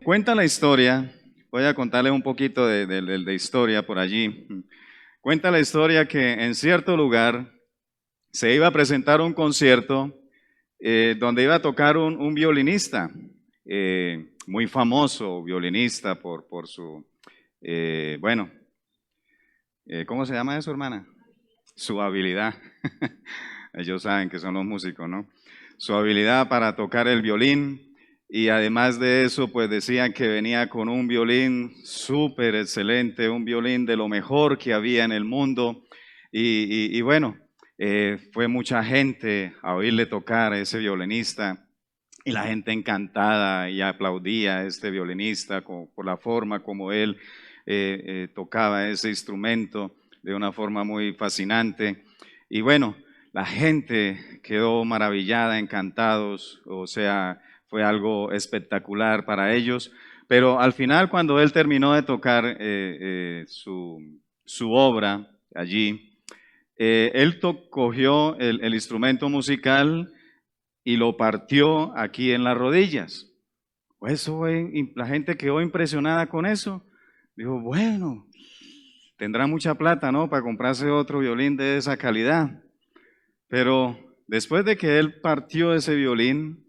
Cuenta la historia, voy a contarles un poquito de historia por allí. Cuenta la historia que en cierto lugar se iba a presentar un concierto donde iba a tocar un violinista, muy famoso violinista por su, ¿cómo se llama eso, hermana? Su habilidad. Ellos saben que son los músicos, ¿no? Su habilidad para tocar el violín. Y además de eso, pues decían que venía con un violín súper excelente, un violín de lo mejor que había en el mundo. Y bueno, fue mucha gente a oírle tocar a ese violinista y la gente encantada y aplaudía a este violinista por la forma como él tocaba ese instrumento de una forma muy fascinante. Y bueno, la gente quedó maravillada, encantados, o sea, fue algo espectacular para ellos, pero al final cuando él terminó de tocar su obra allí, él cogió el instrumento musical y lo partió aquí en las rodillas. Pues la gente quedó impresionada con eso. Dijo, bueno, tendrá mucha plata, ¿no?, para comprarse otro violín de esa calidad. Pero después de que él partió ese violín,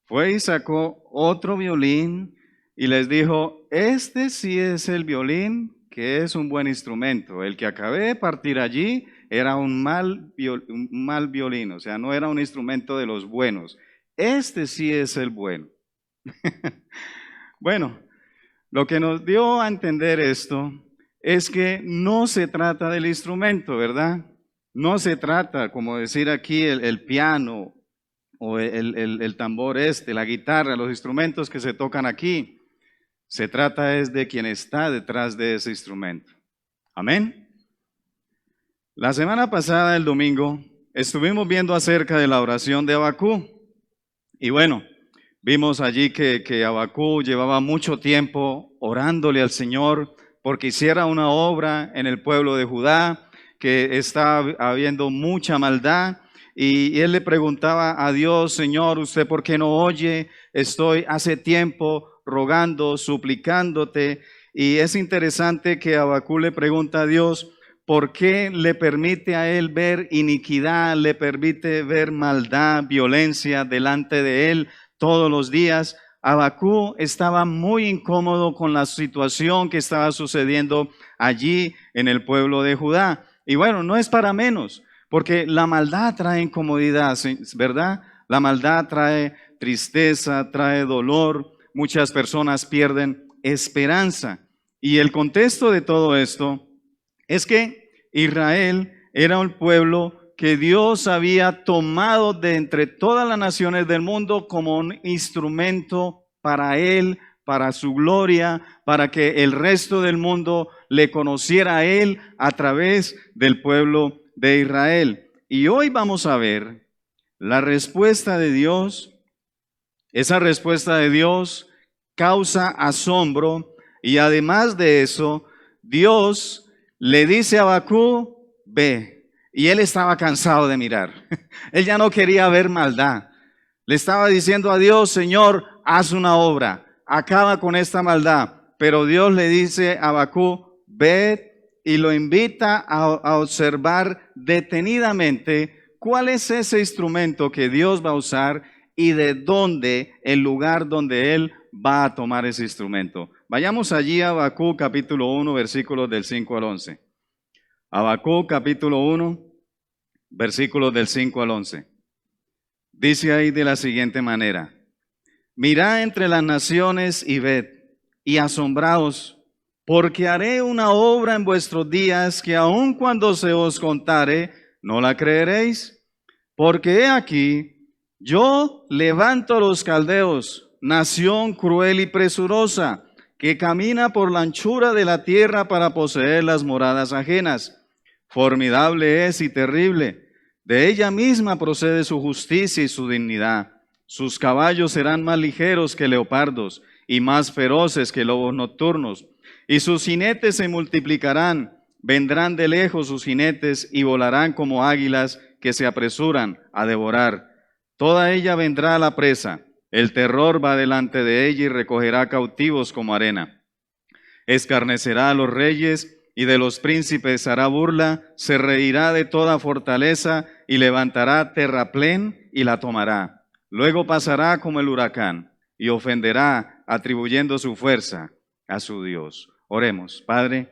fue y sacó otro violín y les dijo, este sí es el violín que es un buen instrumento. El que acabé de partir allí era un mal violín, o sea, no era un instrumento de los buenos. Este sí es el bueno. Bueno, lo que nos dio a entender esto es que no se trata del instrumento, ¿verdad? No se trata, como decir aquí, el piano o el tambor la guitarra, los instrumentos que se tocan aquí. Se trata es de quien está detrás de ese instrumento. Amén. La semana pasada, el domingo, estuvimos viendo acerca de la oración de Abacú. Y bueno, vimos allí que Abacú llevaba mucho tiempo orándole al Señor porque hiciera una obra en el pueblo de Judá, que está habiendo mucha maldad. Y él le preguntaba a Dios, Señor, ¿usted por qué no oye? Estoy hace tiempo rogando, suplicándote. Y es interesante que Abacú le pregunta a Dios, ¿por qué le permite a él ver iniquidad, le permite ver maldad, violencia delante de él todos los días? Abacú estaba muy incómodo con la situación que estaba sucediendo allí en el pueblo de Judá. Y bueno, no es para menos, porque la maldad trae incomodidad, ¿verdad? La maldad trae tristeza, trae dolor. Muchas personas pierden esperanza. Y el contexto de todo esto es que Israel era un pueblo que Dios había tomado de entre todas las naciones del mundo como un instrumento para Él, para su gloria, para que el resto del mundo le conociera a Él a través del pueblo de Israel. Y hoy vamos a ver la respuesta de Dios. Esa respuesta de Dios causa asombro y además de eso, Dios le dice a Abacú, ve. Y él estaba cansado de mirar. Él ya no quería ver maldad. Le estaba diciendo a Dios, Señor, haz una obra, acaba con esta maldad. Pero Dios le dice a Abacú, ve, y lo invita a observar detenidamente cuál es ese instrumento que Dios va a usar y de dónde, el lugar donde Él va a tomar ese instrumento. Vayamos allí a Habacuc capítulo 1, versículos del 5 al 11. Habacuc capítulo 1, versículos del 5 al 11. Dice ahí de la siguiente manera: mirad entre las naciones y ved, y asombraos, porque haré una obra en vuestros días que aun cuando se os contare, no la creeréis. Porque he aquí, yo levanto a los caldeos, nación cruel y presurosa, que camina por la anchura de la tierra para poseer las moradas ajenas. Formidable es y terrible. De ella misma procede su justicia y su dignidad. Sus caballos serán más ligeros que leopardos, y más feroces que lobos nocturnos. Y sus jinetes se multiplicarán, vendrán de lejos sus jinetes y volarán como águilas que se apresuran a devorar. Toda ella vendrá a la presa, el terror va delante de ella y recogerá cautivos como arena. Escarnecerá a los reyes y de los príncipes hará burla, se reirá de toda fortaleza y levantará terraplén y la tomará. Luego pasará como el huracán y ofenderá atribuyendo su fuerza a su Dios. Oremos. Padre,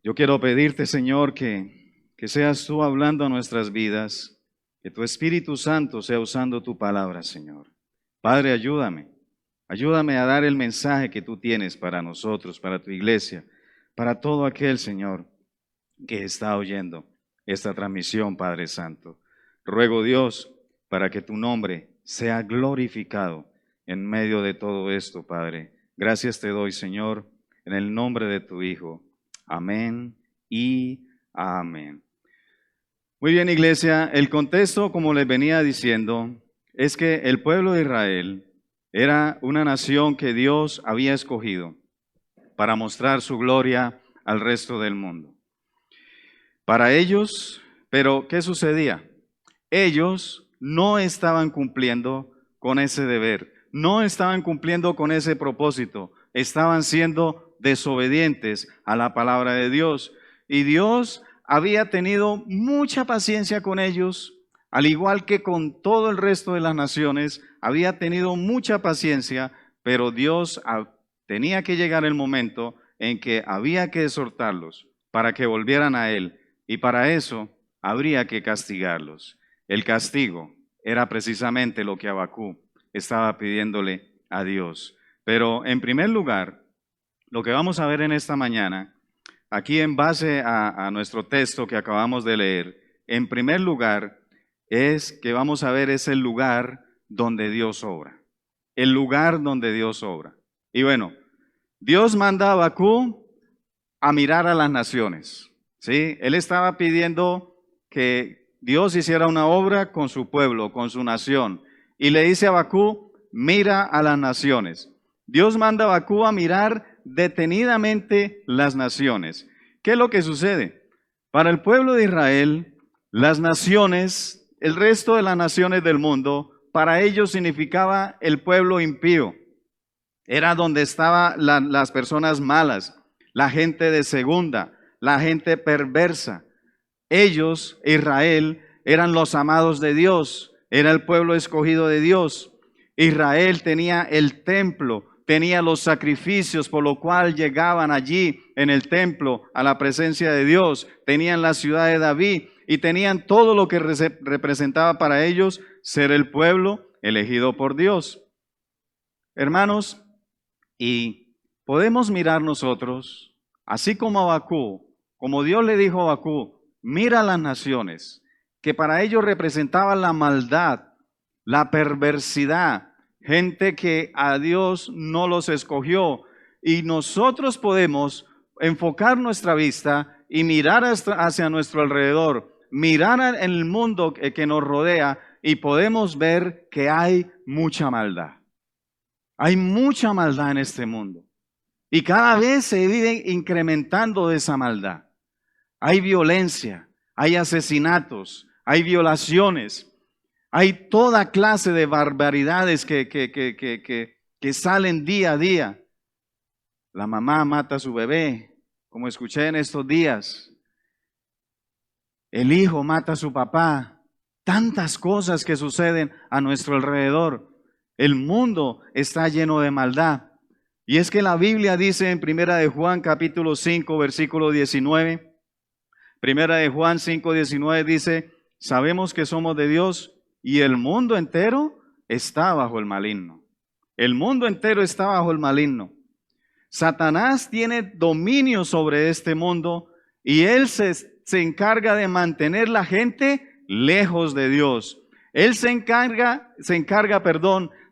yo quiero pedirte, Señor, que seas tú hablando a nuestras vidas, que tu Espíritu Santo sea usando tu palabra, Señor. Padre, ayúdame. Ayúdame a dar el mensaje que tú tienes para nosotros, para tu iglesia, para todo aquel, Señor, que está oyendo esta transmisión, Padre Santo. Ruego, Dios, para que tu nombre sea glorificado en medio de todo esto, Padre. Gracias te doy, Señor, en el nombre de tu Hijo. Amén y amén. Muy bien, iglesia, el contexto, como les venía diciendo, es que el pueblo de Israel era una nación que Dios había escogido para mostrar su gloria al resto del mundo. Para ellos, pero ¿qué sucedía? Ellos no estaban cumpliendo con ese deber, no estaban cumpliendo con ese propósito, estaban siendo desobedientes a la palabra de Dios. Y Dios había tenido mucha paciencia con ellos, al igual que con todo el resto de las naciones, había tenido mucha paciencia, pero Dios tenía que llegar el momento en que había que exhortarlos para que volvieran a Él, y para eso habría que castigarlos. El castigo era precisamente lo que Habacuc estaba pidiéndole a Dios. Pero en primer lugar, lo que vamos a ver en esta mañana, aquí en base a nuestro texto que acabamos de leer, en primer lugar es que vamos a ver es el lugar donde Dios obra. El lugar donde Dios obra. Y bueno, Dios manda a Habacuc a mirar a las naciones, ¿sí? Él estaba pidiendo que Dios hiciera una obra con su pueblo, con su nación. Y le dice a Habacuc, mira a las naciones. Dios manda a Habacuc a mirar detenidamente las naciones. ¿Qué es lo que sucede? Para el pueblo de Israel, las naciones, el resto de las naciones del mundo, para ellos significaba el pueblo impío. Era donde estaban las personas malas, la gente de segunda, la gente perversa. Ellos, Israel, eran los amados de Dios, era el pueblo escogido de Dios. Israel tenía el templo, tenía los sacrificios por lo cual llegaban allí en el templo a la presencia de Dios. Tenían la ciudad de David y tenían todo lo que representaba para ellos ser el pueblo elegido por Dios. Hermanos, y podemos mirar nosotros, así como Habacuc, como Dios le dijo a Habacuc, mira las naciones, que para ellos representaban la maldad, la perversidad, gente que a Dios no los escogió. Y nosotros podemos enfocar nuestra vista y mirar hacia nuestro alrededor, mirar en el mundo que nos rodea y podemos ver que hay mucha maldad. Hay mucha maldad en este mundo y cada vez se vive incrementando de esa maldad. Hay violencia, hay asesinatos, hay violaciones, hay toda clase de barbaridades que salen día a día. La mamá mata a su bebé, como escuché en estos días. El hijo mata a su papá. Tantas cosas que suceden a nuestro alrededor. El mundo está lleno de maldad. Y es que la Biblia dice en Primera de Juan capítulo 5 versículo 19. Primera de Juan 5, 19 dice, sabemos que somos de Dios y el mundo entero está bajo el maligno. El mundo entero está bajo el maligno. Satanás tiene dominio sobre este mundo y él se encarga de mantener la gente lejos de Dios. Él se encarga,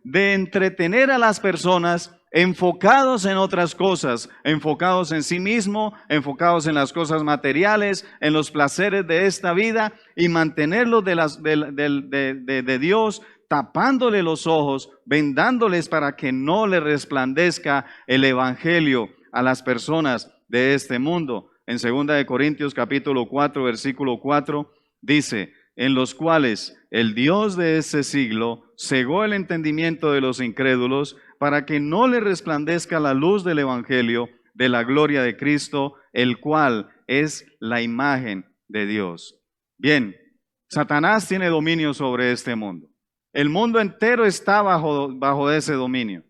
de entretener a las personas enfocados en otras cosas, enfocados en sí mismo, enfocados en las cosas materiales, en los placeres de esta vida y mantenerlos de Dios tapándole los ojos, vendándoles para que no le resplandezca el evangelio a las personas de este mundo. En 2 Corintios capítulo 4, versículo 4, dice, en los cuales el Dios de ese siglo cegó el entendimiento de los incrédulos para que no le resplandezca la luz del evangelio de la gloria de Cristo, el cual es la imagen de Dios. Bien, Satanás tiene dominio sobre este mundo. El mundo entero está bajo ese dominio.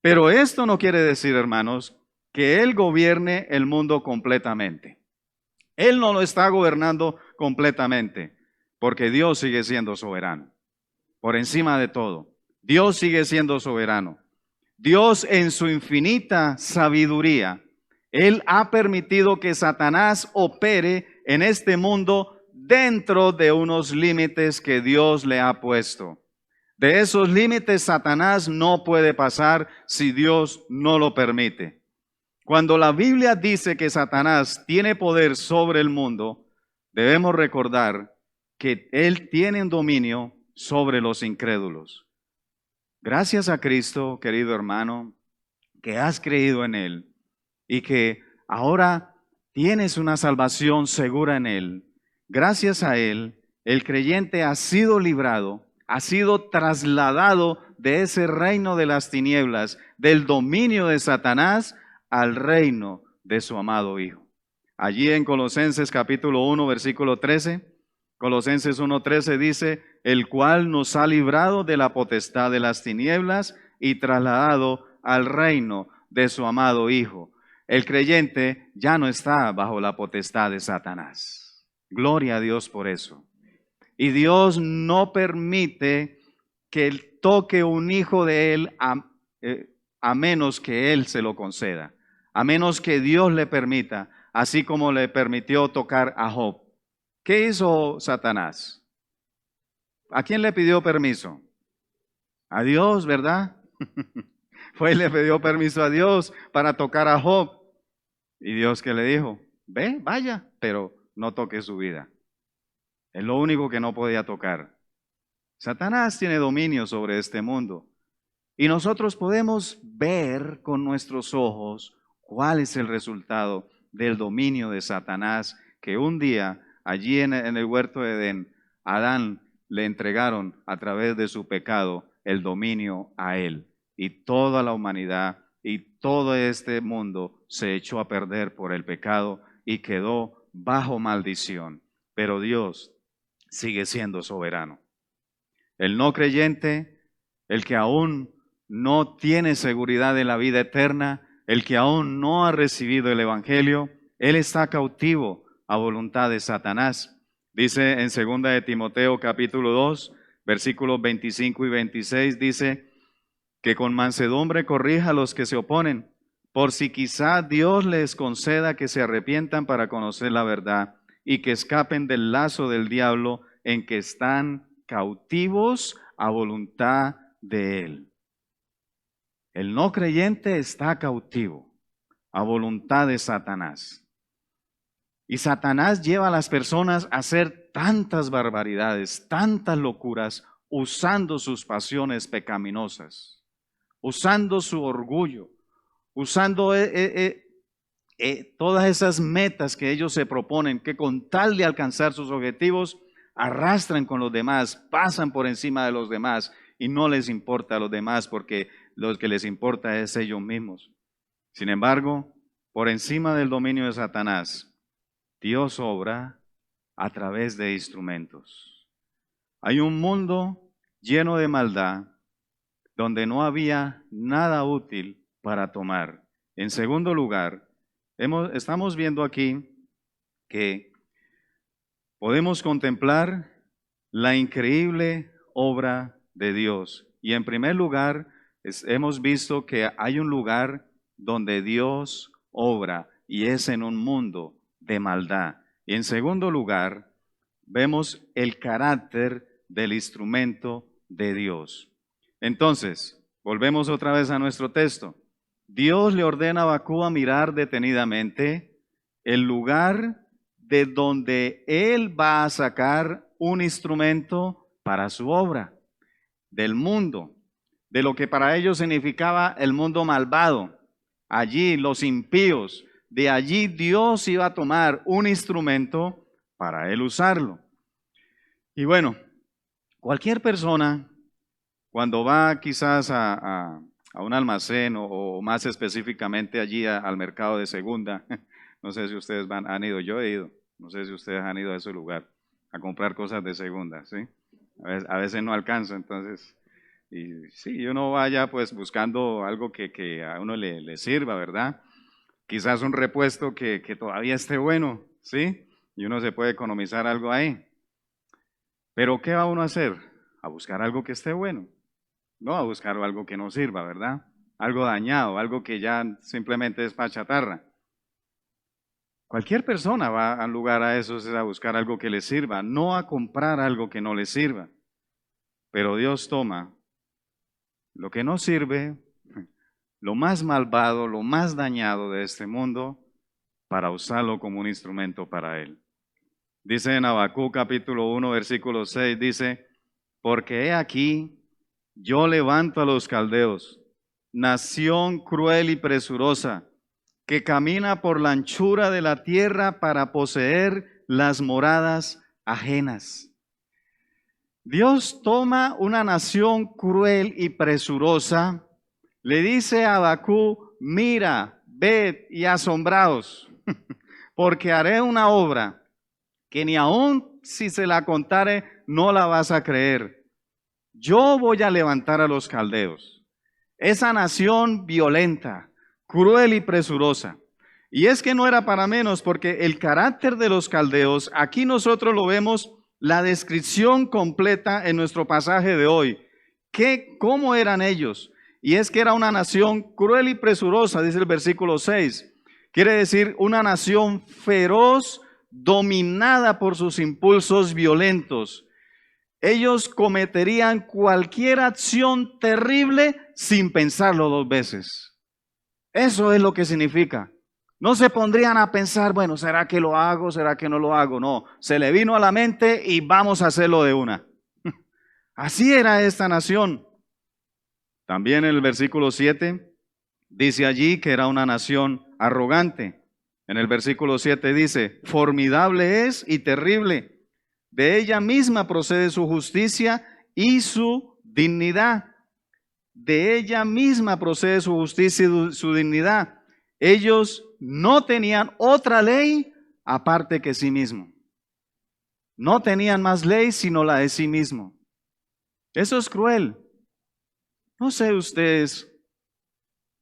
Pero esto no quiere decir, hermanos, que Él gobierne el mundo completamente. Él no lo está gobernando completamente, porque Dios sigue siendo soberano. Por encima de todo, Dios sigue siendo soberano. Dios en su infinita sabiduría, Él ha permitido que Satanás opere en este mundo dentro de unos límites que Dios le ha puesto. De esos límites Satanás no puede pasar si Dios no lo permite. Cuando la Biblia dice que Satanás tiene poder sobre el mundo, debemos recordar que Él tiene un dominio sobre los incrédulos. Gracias a Cristo, querido hermano, que has creído en Él y que ahora tienes una salvación segura en Él. Gracias a Él, el creyente ha sido librado, ha sido trasladado de ese reino de las tinieblas, del dominio de Satanás, al reino de su amado Hijo. Allí en Colosenses capítulo 1, versículo 13, Colosenses 1:13 dice, el cual nos ha librado de la potestad de las tinieblas y trasladado al reino de su amado Hijo. El creyente ya no está bajo la potestad de Satanás. Gloria a Dios por eso. Y Dios no permite que Él toque un hijo de Él a menos que Él se lo conceda, a menos que Dios le permita, así como le permitió tocar a Job. ¿Qué hizo Satanás? ¿A quién le pidió permiso? A Dios, ¿verdad? Fue y le pidió permiso a Dios para tocar a Job. Y Dios que le dijo, ve, vaya, pero no toque su vida. Es lo único que no podía tocar. Satanás tiene dominio sobre este mundo. Y nosotros podemos ver con nuestros ojos cuál es el resultado del dominio de Satanás, que un día allí en el huerto de Edén, a Adán le entregaron a través de su pecado el dominio a él. Y toda la humanidad y todo este mundo se echó a perder por el pecado y quedó bajo maldición. Pero Dios sigue siendo soberano. El no creyente, el que aún no tiene seguridad de la vida eterna, el que aún no ha recibido el Evangelio, él está cautivo a voluntad de Satanás. Dice en 2 de Timoteo capítulo 2, versículos 25 y 26, dice que con mansedumbre corrija a los que se oponen, por si quizá Dios les conceda que se arrepientan para conocer la verdad y que escapen del lazo del diablo en que están cautivos a voluntad de él. El no creyente está cautivo a voluntad de Satanás. Y Satanás lleva a las personas a hacer tantas barbaridades, tantas locuras, usando sus pasiones pecaminosas, usando su orgullo, usando todas esas metas que ellos se proponen, que con tal de alcanzar sus objetivos, arrastran con los demás, pasan por encima de los demás y no les importa a los demás porque lo que les importa es ellos mismos. Sin embargo, por encima del dominio de Satanás, Dios obra a través de instrumentos. Hay un mundo lleno de maldad donde no había nada útil para tomar. En segundo lugar, estamos viendo aquí que podemos contemplar la increíble obra de Dios. Y en primer lugar, hemos visto que hay un lugar donde Dios obra y es en un mundo de maldad. Y en segundo lugar, vemos el carácter del instrumento de Dios. Entonces, volvemos otra vez a nuestro texto. Dios le ordena a Habacuc mirar detenidamente el lugar de donde él va a sacar un instrumento para su obra. del mundo, de lo que para ellos significaba el mundo malvado. Allí los impíos, de allí Dios iba a tomar un instrumento para él usarlo. Y bueno, cualquier persona cuando va quizás a un almacén o más específicamente allí al mercado de segunda, no sé si ustedes han ido, yo he ido, no sé si ustedes han ido a ese lugar a comprar cosas de segunda, ¿sí? A veces no alcanza, entonces, y sí, uno vaya pues buscando algo que a uno le sirva, ¿verdad? Quizás un repuesto que todavía esté bueno, ¿sí? Y uno se puede economizar algo ahí. Pero ¿qué va uno a hacer? A buscar algo que esté bueno. No a buscar algo que no sirva, ¿verdad? Algo dañado, algo que ya simplemente es para chatarra. Cualquier persona va a un lugar a eso, es a buscar algo que le sirva, no a comprar algo que no le sirva. Pero Dios toma lo que no sirve, lo más malvado, lo más dañado de este mundo, para usarlo como un instrumento para Él. Dice en Habacuc capítulo 1, versículo 6, dice, porque he aquí, yo levanto a los caldeos, nación cruel y presurosa, que camina por la anchura de la tierra para poseer las moradas ajenas. Dios toma una nación cruel y presurosa, le dice a Habacuc, mira, ved y asombraos, porque haré una obra que ni aun si se la contare no la vas a creer. Yo voy a levantar a los caldeos, esa nación violenta, cruel y presurosa. Y es que no era para menos, porque el carácter de los caldeos, aquí nosotros lo vemos, la descripción completa en nuestro pasaje de hoy. ¿Cómo eran ellos? Y es que era una nación cruel y presurosa, dice el versículo 6. Quiere decir una nación feroz, dominada por sus impulsos violentos. Ellos cometerían cualquier acción terrible sin pensarlo dos veces. Eso es lo que significa. No se pondrían a pensar, bueno, ¿será que lo hago? ¿Será que no lo hago? No, se le vino a la mente y vamos a hacerlo de una. Así era esta nación. También en el versículo 7 dice allí que era una nación arrogante. En el versículo 7 dice, formidable es y terrible. De ella misma procede su justicia y su dignidad. De ella misma procede su justicia y su dignidad. Ellos no tenían otra ley aparte que sí mismo. No tenían más ley sino la de sí mismo. Eso es cruel. No sé ustedes,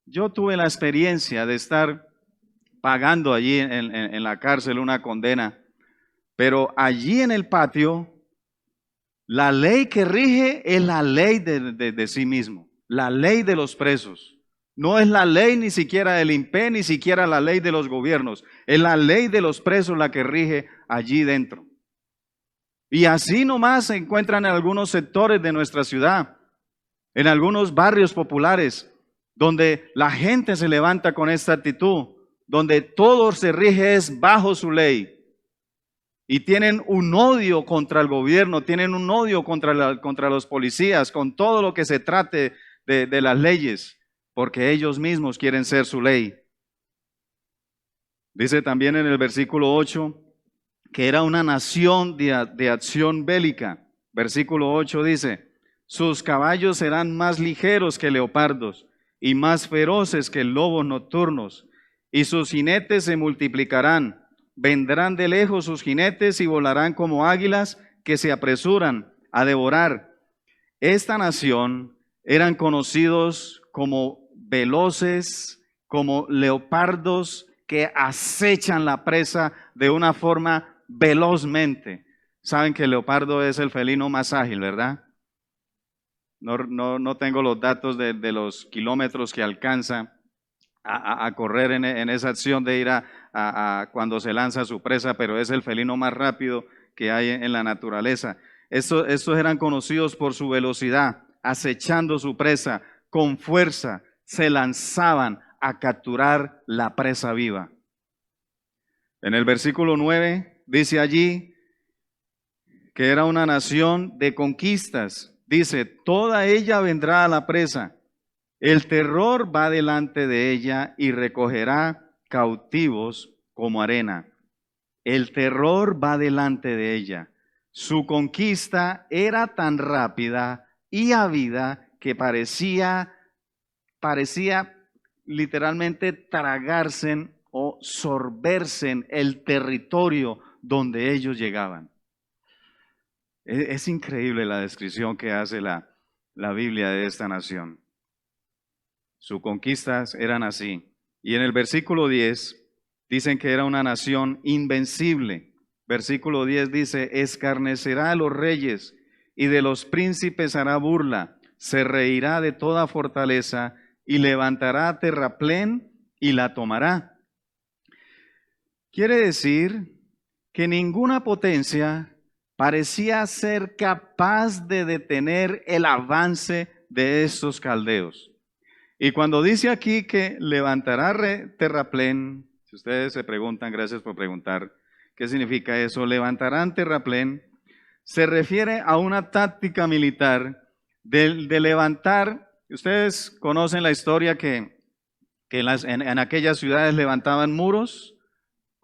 yo tuve la experiencia de estar pagando allí en la cárcel una condena, pero allí en el patio, la ley que rige es la ley de sí mismo, la ley de los presos. No es la ley ni siquiera del INPE, ni siquiera la ley de los gobiernos. Es la ley de los presos la que rige allí dentro. Y así nomás se encuentran en algunos sectores de nuestra ciudad, en algunos barrios populares, donde la gente se levanta con esta actitud, donde todo se rige es bajo su ley. Y tienen un odio contra el gobierno, tienen un odio contra los policías, con todo lo que se trate de las leyes, porque ellos mismos quieren ser su ley. Dice también en el versículo 8 que era una nación de acción bélica. Versículo 8 dice, sus caballos serán más ligeros que leopardos y más feroces que lobos nocturnos, y sus jinetes se multiplicarán. Vendrán de lejos sus jinetes y volarán como águilas que se apresuran a devorar. Esta nación eran conocidos como veloces, como leopardos que acechan la presa de una forma velozmente. Saben que el leopardo es el felino más ágil, ¿verdad? No tengo los datos de los kilómetros que alcanza a correr en esa acción de ir a cuando se lanza su presa, pero es el felino más rápido que hay en la naturaleza. Estos eran conocidos por su velocidad, acechando su presa con fuerza, se lanzaban a capturar la presa viva. En el versículo 9 dice allí que era una nación de conquistas. Dice, toda ella vendrá a la presa. El terror va delante de ella y recogerá cautivos como arena. El terror va delante de ella. Su conquista era tan rápida y ávida que parecía literalmente tragarse o sorberse el territorio donde ellos llegaban. Es increíble la descripción que hace la Biblia de esta nación. Sus conquistas eran así. Y en el versículo 10 dicen que era una nación invencible. Versículo 10 dice, escarnecerá a los reyes y de los príncipes hará burla, se reirá de toda fortaleza y levantará terraplén y la tomará. Quiere decir que ninguna potencia parecía ser capaz de detener el avance de estos caldeos. Y cuando dice aquí que levantará terraplén, si ustedes se preguntan, gracias por preguntar, ¿qué significa eso? Levantarán terraplén, se refiere a una táctica militar de levantar. Ustedes conocen la historia que en aquellas ciudades levantaban muros,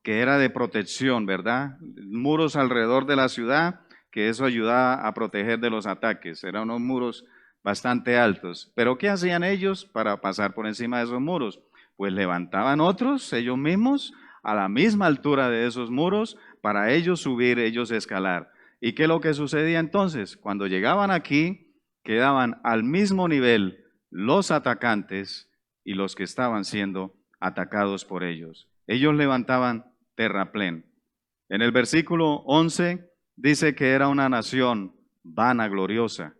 que era de protección, ¿verdad? Muros alrededor de la ciudad, que eso ayudaba a proteger de los ataques. Eran unos muros bastante altos. Pero ¿qué hacían ellos para pasar por encima de esos muros? Pues levantaban otros, ellos mismos, a la misma altura de esos muros, para ellos subir, ellos escalar. ¿Y qué es lo que sucedía entonces? Cuando llegaban aquí, quedaban al mismo nivel los atacantes y los que estaban siendo atacados por ellos. Ellos levantaban terraplén. En el versículo 11 dice que era una nación vanagloriosa.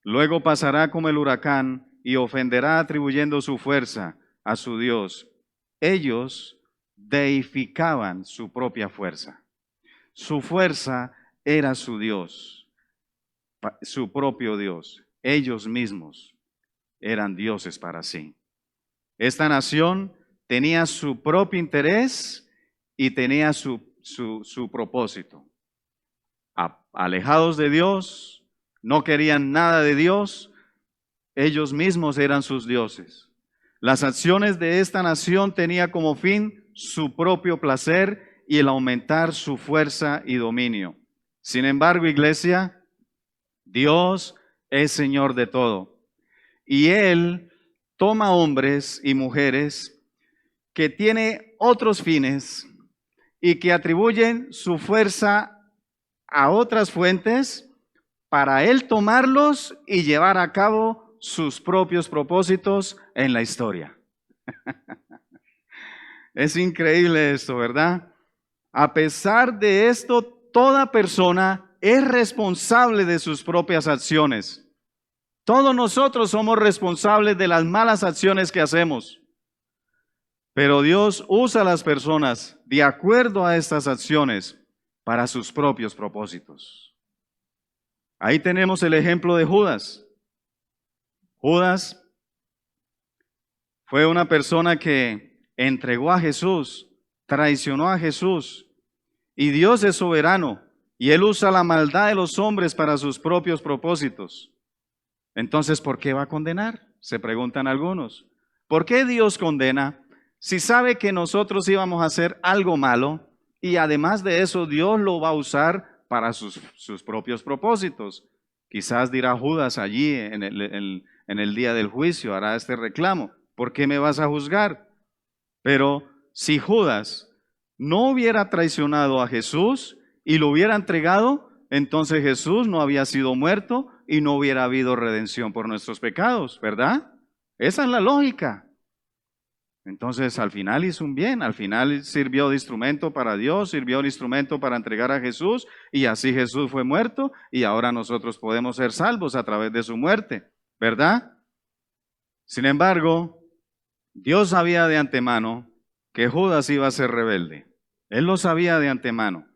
Luego pasará como el huracán y ofenderá atribuyendo su fuerza a su Dios. Ellos deificaban su propia fuerza. Su fuerza era su Dios, su propio Dios. Ellos mismos eran dioses para sí. Esta nación tenía su propio interés y tenía su propósito. Alejados de Dios, no querían nada de Dios, ellos mismos eran sus dioses. Las acciones de esta nación tenían como fin su propio placer y el aumentar su fuerza y dominio. Sin embargo, iglesia, Dios es Señor de todo. Y Él toma hombres y mujeres que tienen otros fines y que atribuyen su fuerza a otras fuentes para Él tomarlos y llevar a cabo sus propios propósitos en la historia. Es increíble esto, ¿verdad? A pesar de esto, toda persona es responsable de sus propias acciones. Todos nosotros somos responsables de las malas acciones que hacemos. Pero Dios usa a las personas de acuerdo a estas acciones para sus propios propósitos. Ahí tenemos el ejemplo de Judas. Judas fue una persona que entregó a Jesús, traicionó a Jesús, y Dios es soberano, y Él usa la maldad de los hombres para sus propios propósitos. Entonces, ¿por qué va a condenar? Se preguntan algunos. ¿Por qué Dios condena si sabe que nosotros íbamos a hacer algo malo y además de eso Dios lo va a usar para sus propios propósitos? Quizás dirá Judas allí en el día del juicio, hará este reclamo. ¿Por qué me vas a juzgar? Pero si Judas no hubiera traicionado a Jesús y lo hubiera entregado, entonces Jesús no había sido muerto y no hubiera habido redención por nuestros pecados, ¿verdad? Esa es la lógica. Entonces al final hizo un bien, al final sirvió de instrumento para Dios, sirvió de instrumento para entregar a Jesús y así Jesús fue muerto y ahora nosotros podemos ser salvos a través de su muerte, ¿verdad? Sin embargo, Dios sabía de antemano que Judas iba a ser rebelde. Él lo sabía de antemano.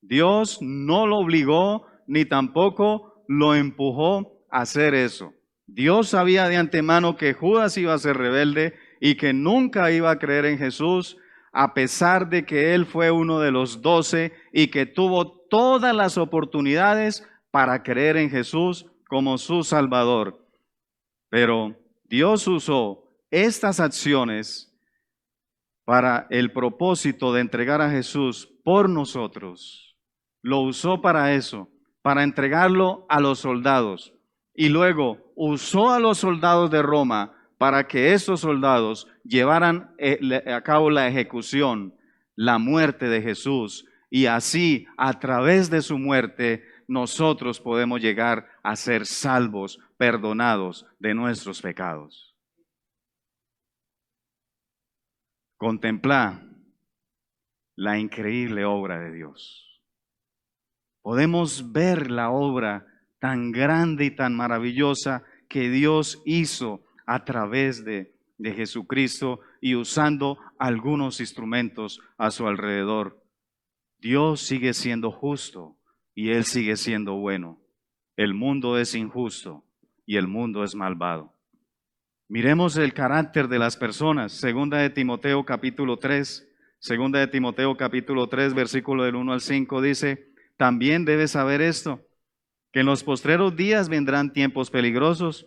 Dios no lo obligó ni tampoco lo empujó a hacer eso. Dios sabía de antemano que Judas iba a ser rebelde y que nunca iba a creer en Jesús, a pesar de que él fue uno de los 12 y que tuvo todas las oportunidades para creer en Jesús como su Salvador. Pero Dios usó estas acciones para el propósito de entregar a Jesús por nosotros. Lo usó para eso, para entregarlo a los soldados. Y luego usó a los soldados de Roma para que estos soldados llevaran a cabo la ejecución, la muerte de Jesús. Y así, a través de su muerte, nosotros podemos llegar a ser salvos, perdonados de nuestros pecados. Contemplar la increíble obra de Dios. Podemos ver la obra tan grande y tan maravillosa que Dios hizo a través de Jesucristo y usando algunos instrumentos a su alrededor. Dios sigue siendo justo y Él sigue siendo bueno. El mundo es injusto y el mundo es malvado. Miremos el carácter de las personas. Segunda de Timoteo capítulo 3, Segunda de Timoteo capítulo 3, versículo del 1 al 5 dice: también debes saber esto, que en los postreros días vendrán tiempos peligrosos,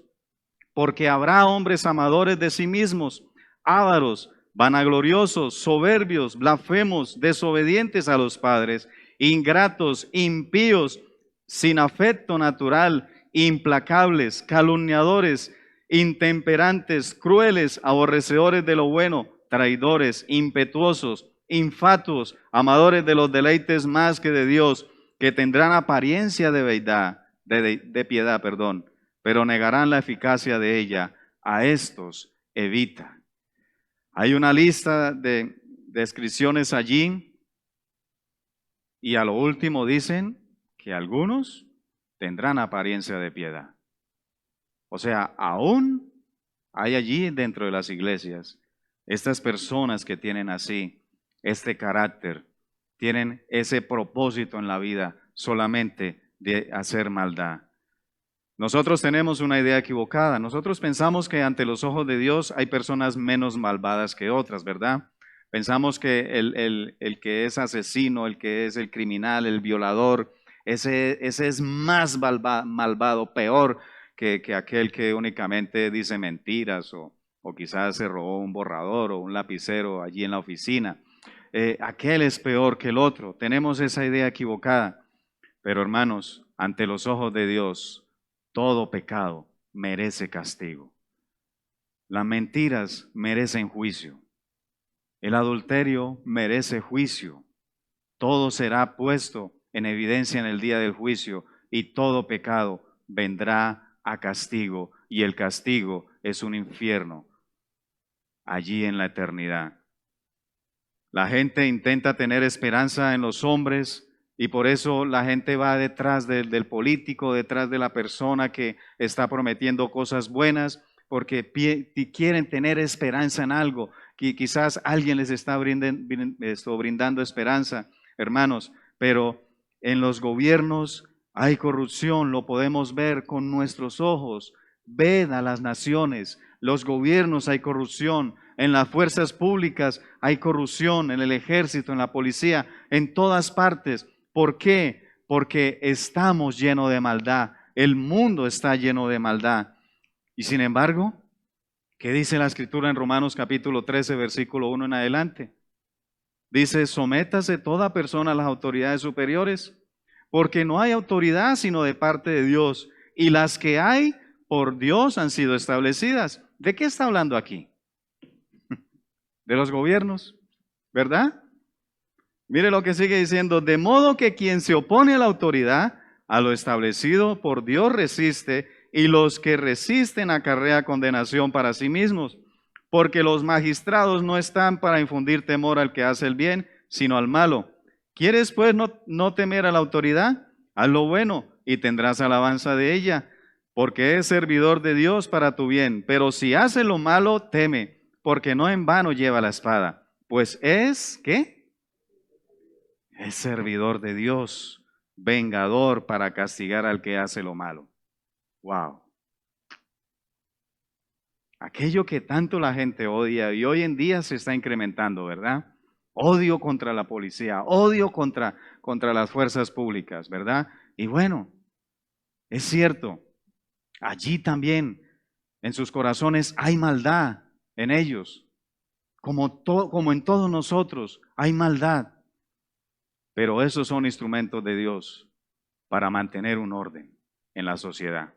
porque habrá hombres amadores de sí mismos, ávaros, vanagloriosos, soberbios, blasfemos, desobedientes a los padres, ingratos, impíos, sin afecto natural, implacables, calumniadores, intemperantes, crueles, aborrecedores de lo bueno, traidores, impetuosos, infatuos, amadores de los deleites más que de Dios, que tendrán apariencia de piedad, pero negarán la eficacia de ella. A estos evita. Hay una lista de descripciones allí y a lo último dicen que algunos tendrán apariencia de piedad. O sea, aún hay allí dentro de las iglesias estas personas que tienen así este carácter, tienen ese propósito en la vida solamente de hacer maldad. Nosotros tenemos una idea equivocada. Nosotros pensamos que ante los ojos de Dios hay personas menos malvadas que otras, ¿verdad? Pensamos que el que es asesino, el que es el criminal, el violador, ese es más malvado, peor que aquel que únicamente dice mentiras o quizás se robó un borrador o un lapicero allí en la oficina. Aquel es peor que el otro. Tenemos esa idea equivocada. Pero hermanos, ante los ojos de Dios, todo pecado merece castigo. Las mentiras merecen juicio. El adulterio merece juicio. Todo será puesto en evidencia en el día del juicio y todo pecado vendrá a castigo y el castigo es un infierno allí en la eternidad. La gente intenta tener esperanza en los hombres y por eso la gente va detrás del político, detrás de la persona que está prometiendo cosas buenas, porque quieren tener esperanza en algo, que quizás alguien les está brindando esperanza, hermanos, pero en los gobiernos hay corrupción, lo podemos ver con nuestros ojos. Ved a las naciones, los gobiernos hay corrupción, en las fuerzas públicas hay corrupción, en el ejército, en la policía, en todas partes. ¿Por qué? Porque estamos llenos de maldad. El mundo está lleno de maldad. Y sin embargo, ¿qué dice la Escritura en Romanos capítulo 13, versículo 1 en adelante? Dice: sométase toda persona a las autoridades superiores, porque no hay autoridad sino de parte de Dios, y las que hay por Dios han sido establecidas. ¿De qué está hablando aquí? De los gobiernos, ¿verdad? Mire lo que sigue diciendo: de modo que quien se opone a la autoridad, a lo establecido por Dios resiste, y los que resisten acarrea condenación para sí mismos, porque los magistrados no están para infundir temor al que hace el bien, sino al malo. ¿Quieres pues no temer a la autoridad? Haz lo bueno y tendrás alabanza de ella, porque es servidor de Dios para tu bien. Pero si hace lo malo, teme, porque no en vano lleva la espada, pues es, ¿qué? Es servidor de Dios, vengador para castigar al que hace lo malo. Wow. Aquello que tanto la gente odia y hoy en día se está incrementando, ¿verdad? Odio contra la policía, odio contra las fuerzas públicas, ¿verdad? Y bueno, es cierto, Allí también en sus corazones hay maldad en ellos, como en todos nosotros hay maldad. Pero esos son instrumentos de Dios para mantener un orden en la sociedad.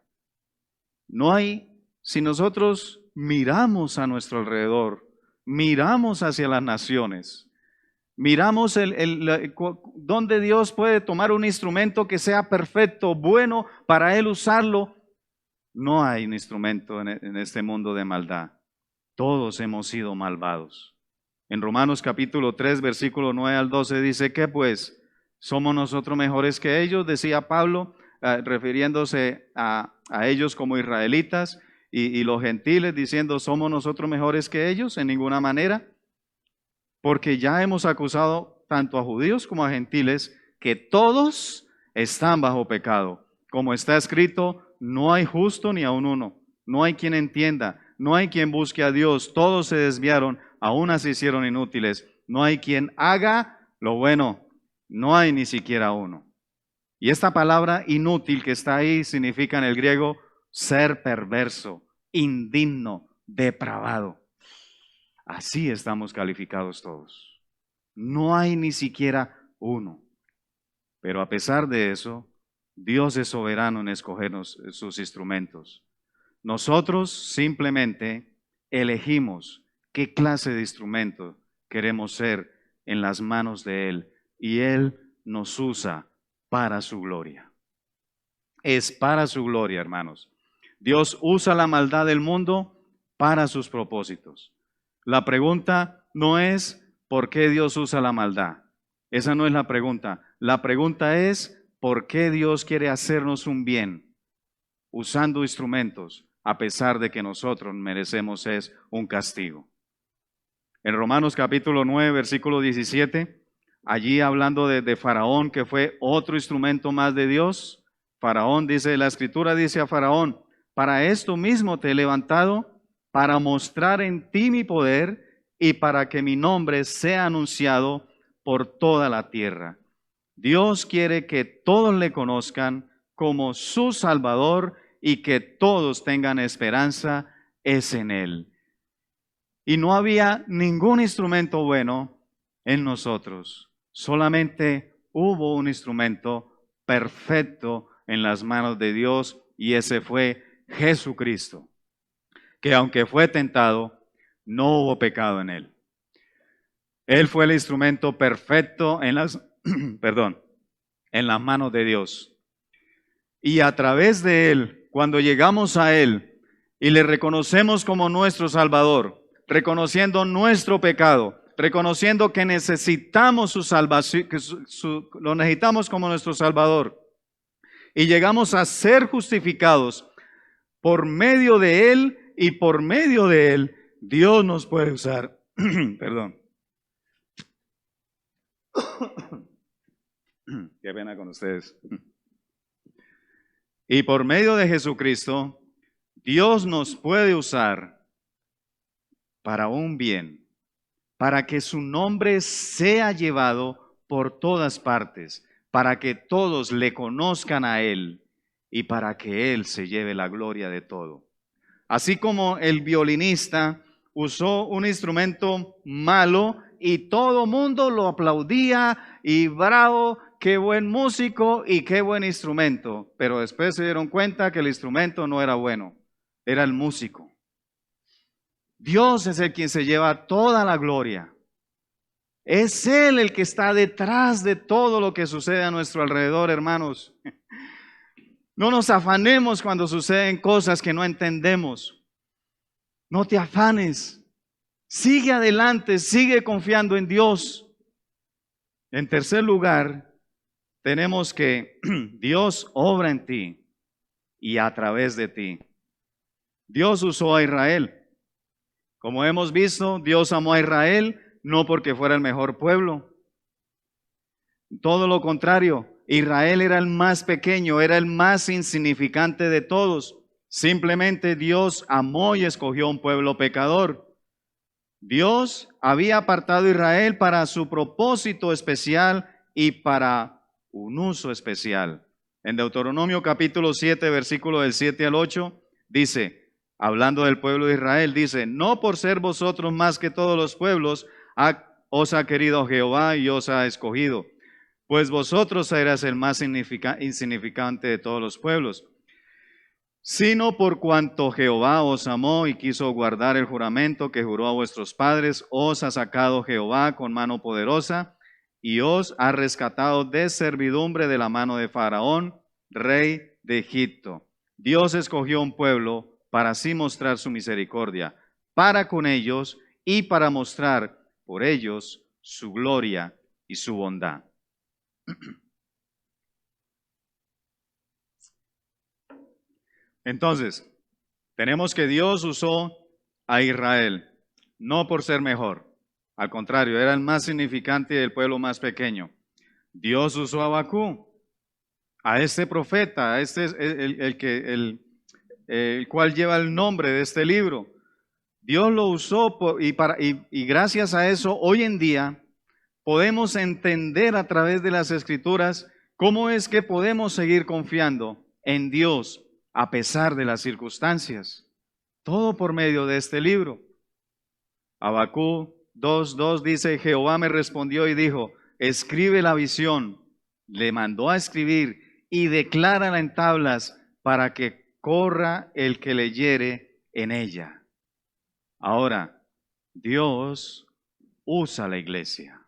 Si nosotros miramos a nuestro alrededor, miramos hacia las naciones, miramos donde Dios puede tomar un instrumento que sea perfecto, bueno, para Él usarlo, no hay un instrumento en este mundo de maldad. Todos hemos sido malvados. En Romanos capítulo 3, versículo 9 al 12 dice, ¿qué pues? ¿Somos nosotros mejores que ellos? Decía Pablo, refiriéndose a ellos como israelitas y los gentiles, diciendo, ¿somos nosotros mejores que ellos? En ninguna manera. Porque ya hemos acusado tanto a judíos como a gentiles que todos están bajo pecado. Como está escrito, no hay justo ni aun uno, no hay quien entienda, no hay quien busque a Dios, todos se desviaron, aún se hicieron inútiles, no hay quien haga lo bueno, no hay ni siquiera uno. Y esta palabra inútil que está ahí significa en el griego ser perverso, indigno, depravado. Así estamos calificados todos. No hay ni siquiera uno. Pero a pesar de eso, Dios es soberano en escogernos sus instrumentos. Nosotros simplemente elegimos qué clase de instrumento queremos ser en las manos de Él. Y Él nos usa para su gloria. Es para su gloria, hermanos. Dios usa la maldad del mundo para sus propósitos. La pregunta no es ¿por qué Dios usa la maldad? Esa no es la pregunta. La pregunta es ¿por qué Dios quiere hacernos un bien usando instrumentos a pesar de que nosotros merecemos es un castigo? En Romanos capítulo 9, versículo 17, allí hablando de Faraón, que fue otro instrumento más de Dios. Faraón dice, la Escritura dice a Faraón, para esto mismo te he levantado, para mostrar en ti mi poder y para que mi nombre sea anunciado por toda la tierra. Dios quiere que todos le conozcan como su Salvador y que todos tengan esperanza es en Él. Y no había ningún instrumento bueno en nosotros, solamente hubo un instrumento perfecto en las manos de Dios y ese fue Jesucristo, que aunque fue tentado, no hubo pecado en Él. Él fue el instrumento perfecto en las, en las manos de Dios. Y a través de Él, cuando llegamos a Él y le reconocemos como nuestro Salvador, reconociendo nuestro pecado, reconociendo que necesitamos su salvación, que lo necesitamos como nuestro Salvador, y llegamos a ser justificados por medio de Él y por medio de Él, Dios nos puede usar. Perdón. Qué pena con ustedes. Y por medio de Jesucristo, Dios nos puede usar para un bien, para que su nombre sea llevado por todas partes, para que todos le conozcan a Él y para que Él se lleve la gloria de todo. Así como el violinista usó un instrumento malo y todo mundo lo aplaudía y bravo, qué buen músico y qué buen instrumento, pero después se dieron cuenta que el instrumento no era bueno, era el músico. Dios es el quien se lleva toda la gloria. Es Él el que está detrás de todo lo que sucede a nuestro alrededor, hermanos. No nos afanemos cuando suceden cosas que no entendemos. No te afanes. Sigue adelante, sigue confiando en Dios. En tercer lugar, tenemos que Dios obra en ti y a través de ti. Dios usó a Israel. Como hemos visto, Dios amó a Israel no porque fuera el mejor pueblo. Todo lo contrario, Israel era el más pequeño, era el más insignificante de todos. Simplemente Dios amó y escogió un pueblo pecador. Dios había apartado a Israel para su propósito especial y para un uso especial. En Deuteronomio capítulo 7, versículo del 7 al 8, dice, hablando del pueblo de Israel, dice, no por ser vosotros más que todos los pueblos, os ha querido Jehová y os ha escogido, pues vosotros eras el más insignificante de todos los pueblos, sino por cuanto Jehová os amó y quiso guardar el juramento que juró a vuestros padres, os ha sacado Jehová con mano poderosa y os ha rescatado de servidumbre de la mano de Faraón, rey de Egipto. Dios escogió un pueblo para así mostrar su misericordia para con ellos y para mostrar por ellos su gloria y su bondad. Entonces, tenemos que Dios usó a Israel, no por ser mejor. Al contrario, era el más significante y el pueblo más pequeño. Dios usó a Habacuc, a este profeta, a este es el cual lleva el nombre de este libro. Dios lo usó y gracias a eso, hoy en día, podemos entender a través de las Escrituras cómo es que podemos seguir confiando en Dios a pesar de las circunstancias. Todo por medio de este libro. Habacuc 2:2 dice, Jehová me respondió y dijo, escribe la visión. Le mandó a escribir y declárala en tablas para que corra el que leyere en ella. Ahora, Dios usa la iglesia.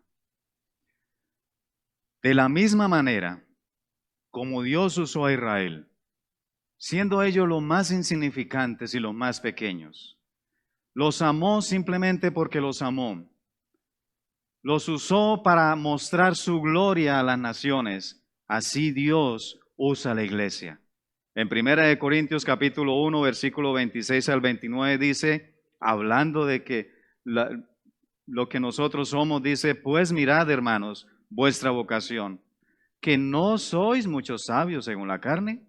De la misma manera como Dios usó a Israel, siendo ellos los más insignificantes y los más pequeños. Los amó simplemente porque los amó. Los usó para mostrar su gloria a las naciones. Así Dios usa la iglesia. En 1 Corintios capítulo 1, versículo 26 al 29 dice, hablando de que lo que nosotros somos, dice, pues mirad, hermanos, vuestra vocación, que no sois muchos sabios según la carne,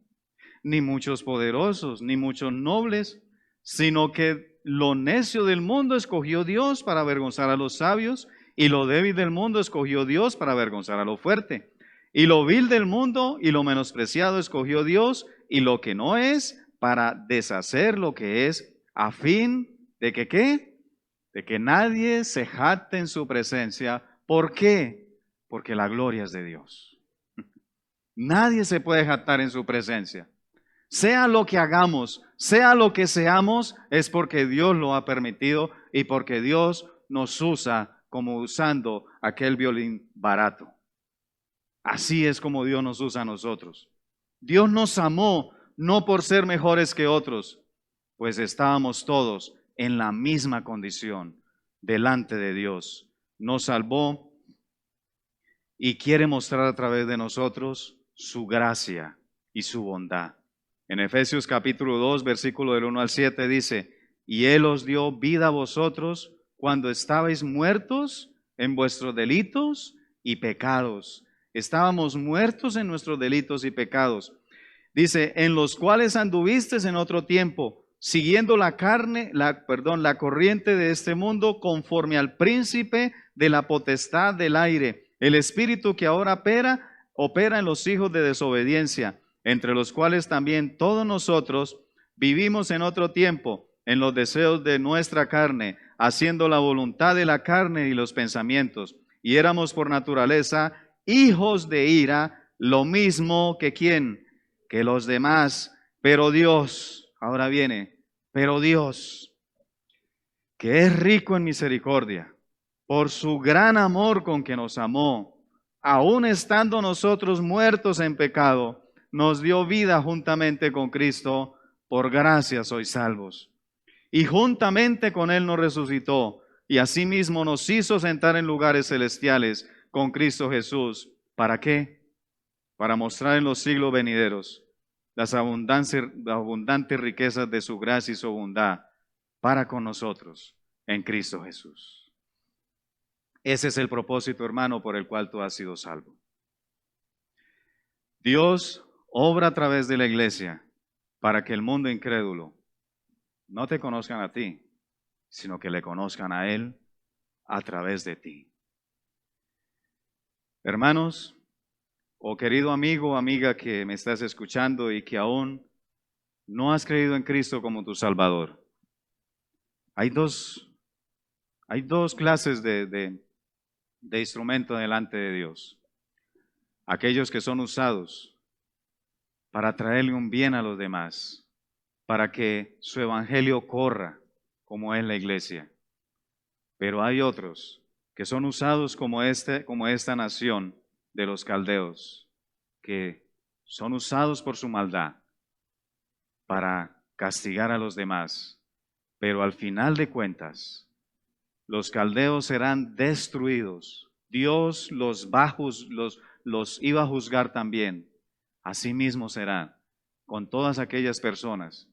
ni muchos poderosos, ni muchos nobles, sino que lo necio del mundo escogió Dios para avergonzar a los sabios, y lo débil del mundo escogió Dios para avergonzar a lo fuerte. Y lo vil del mundo y lo menospreciado escogió Dios, y lo que no es, para deshacer lo que es, a fin de que, ¿qué? De que nadie se jacte en su presencia. ¿Por qué? Porque la gloria es de Dios. Nadie se puede jactar en su presencia. Sea lo que hagamos, sea lo que seamos, es porque Dios lo ha permitido y porque Dios nos usa como usando aquel violín barato. Así es como Dios nos usa a nosotros. Dios nos amó no por ser mejores que otros, pues estábamos todos en la misma condición delante de Dios. Nos salvó y quiere mostrar a través de nosotros su gracia y su bondad. En Efesios capítulo 2, versículo del 1 al 7 dice, y Él os dio vida a vosotros cuando estabais muertos en vuestros delitos y pecados. Estábamos muertos en nuestros delitos y pecados. Dice, en los cuales anduvisteis en otro tiempo, siguiendo la corriente de este mundo, conforme al príncipe de la potestad del aire, el espíritu que ahora opera en los hijos de desobediencia, entre los cuales también todos nosotros vivimos en otro tiempo, en los deseos de nuestra carne, haciendo la voluntad de la carne y los pensamientos, y éramos por naturaleza hijos de ira, lo mismo que ¿quién? Que los demás, pero Dios, ahora viene, pero Dios, que es rico en misericordia, por su gran amor con que nos amó, aun estando nosotros muertos en pecado, nos dio vida juntamente con Cristo, por gracia sois salvos. Y juntamente con Él nos resucitó, y asimismo nos hizo sentar en lugares celestiales con Cristo Jesús. ¿Para qué? Para mostrar en los siglos venideros las abundantes riquezas de su gracia y su bondad para con nosotros en Cristo Jesús. Ese es el propósito, hermano, por el cual tú has sido salvo. Dios obra a través de la iglesia para que el mundo incrédulo no te conozcan a ti, sino que le conozcan a Él a través de ti. Hermanos, O querido amigo o amiga que me estás escuchando y que aún no has creído en Cristo como tu Salvador. Hay dos clases de instrumento delante de Dios. Aquellos que son usados para traerle un bien a los demás, para que su evangelio corra como es la iglesia. Pero hay otros que son usados como esta nación de los caldeos, que son usados por su maldad para castigar a los demás. Pero al final de cuentas, los caldeos serán destruidos. Dios los iba a juzgar también. Asimismo será con todas aquellas personas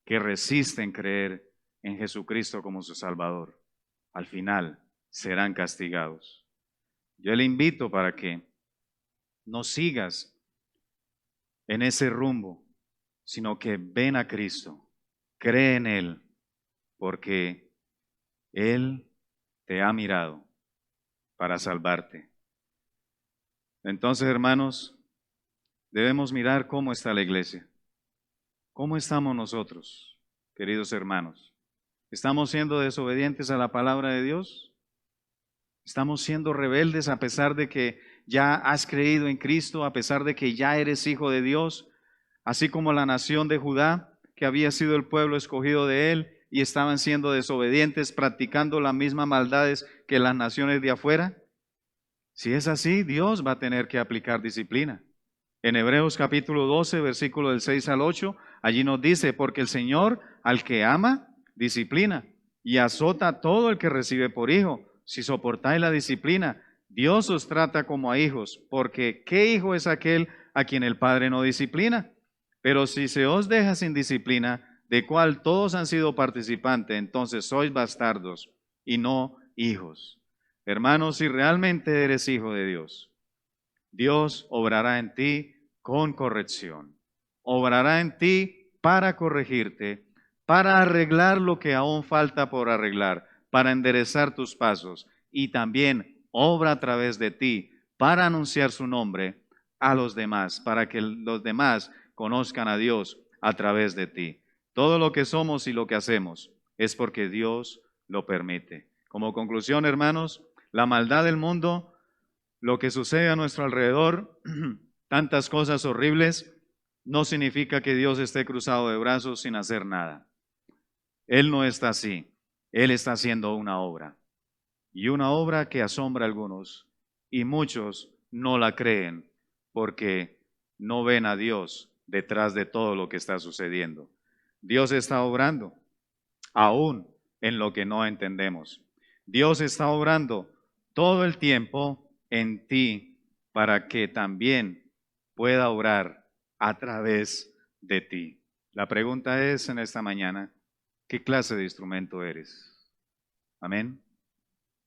que resisten creer en Jesucristo como su Salvador. Al final serán castigados. Yo le invito para que no sigas en ese rumbo, sino que ven a Cristo, cree en Él, porque Él te ha mirado para salvarte. Entonces, hermanos, debemos mirar cómo está la iglesia. ¿Cómo estamos nosotros, queridos hermanos? ¿Estamos siendo desobedientes a la palabra de Dios? ¿Estamos siendo rebeldes a pesar de que ya has creído en Cristo, a pesar de que ya eres hijo de Dios? Así como la nación de Judá, que había sido el pueblo escogido de Él, y estaban siendo desobedientes, practicando las mismas maldades que las naciones de afuera. Si es así, Dios va a tener que aplicar disciplina. En Hebreos capítulo 12, versículo del 6 al 8, allí nos dice, porque el Señor al que ama, disciplina, y azota a todo el que recibe por hijo. Si soportáis la disciplina, Dios os trata como a hijos, porque ¿qué hijo es aquel a quien el Padre no disciplina? Pero si se os deja sin disciplina, de cual todos han sido participantes, entonces sois bastardos y no hijos. Hermanos, si realmente eres hijo de Dios, Dios obrará en ti con corrección. Obrará en ti para corregirte, para arreglar lo que aún falta por arreglar, para enderezar tus pasos, y también obra a través de ti para anunciar su nombre a los demás, para que los demás conozcan a Dios a través de ti. Todo lo que somos y lo que hacemos es porque Dios lo permite. Como conclusión, hermanos, la maldad del mundo, lo que sucede a nuestro alrededor, tantas cosas horribles, no significa que Dios esté cruzado de brazos sin hacer nada. Él no está así. Él está haciendo una obra. Y una obra que asombra a algunos. Y muchos no la creen porque no ven a Dios detrás de todo lo que está sucediendo. Dios está obrando aún en lo que no entendemos. Dios está obrando todo el tiempo en ti para que también pueda obrar a través de ti. La pregunta es en esta mañana, ¿qué clase de instrumento eres? Amén.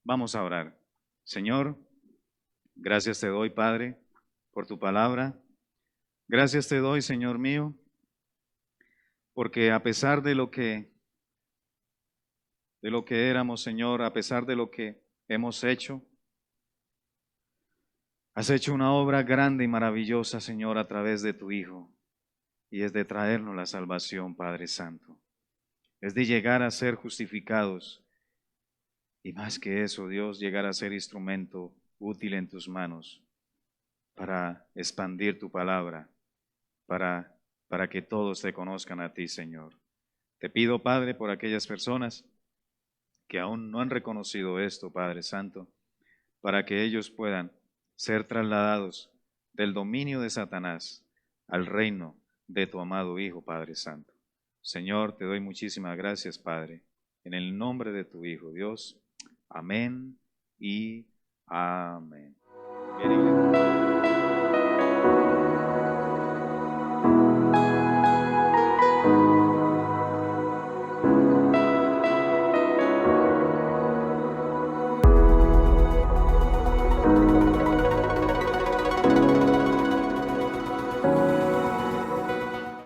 Vamos a orar. Señor, gracias te doy, Padre, por tu palabra. Gracias te doy, Señor mío, porque a pesar de lo que éramos, Señor, a pesar de lo que hemos hecho, has hecho una obra grande y maravillosa, Señor, a través de tu Hijo, y es de traernos la salvación, Padre Santo. Es de llegar a ser justificados, y más que eso, Dios, llegar a ser instrumento útil en tus manos para expandir tu palabra, para que todos te conozcan a ti, Señor. Te pido, Padre, por aquellas personas que aún no han reconocido esto, Padre Santo, para que ellos puedan ser trasladados del dominio de Satanás al reino de tu amado Hijo, Padre Santo. Señor, te doy muchísimas gracias, Padre, en el nombre de tu Hijo, Dios. Amén y amén. Bien, iglesia.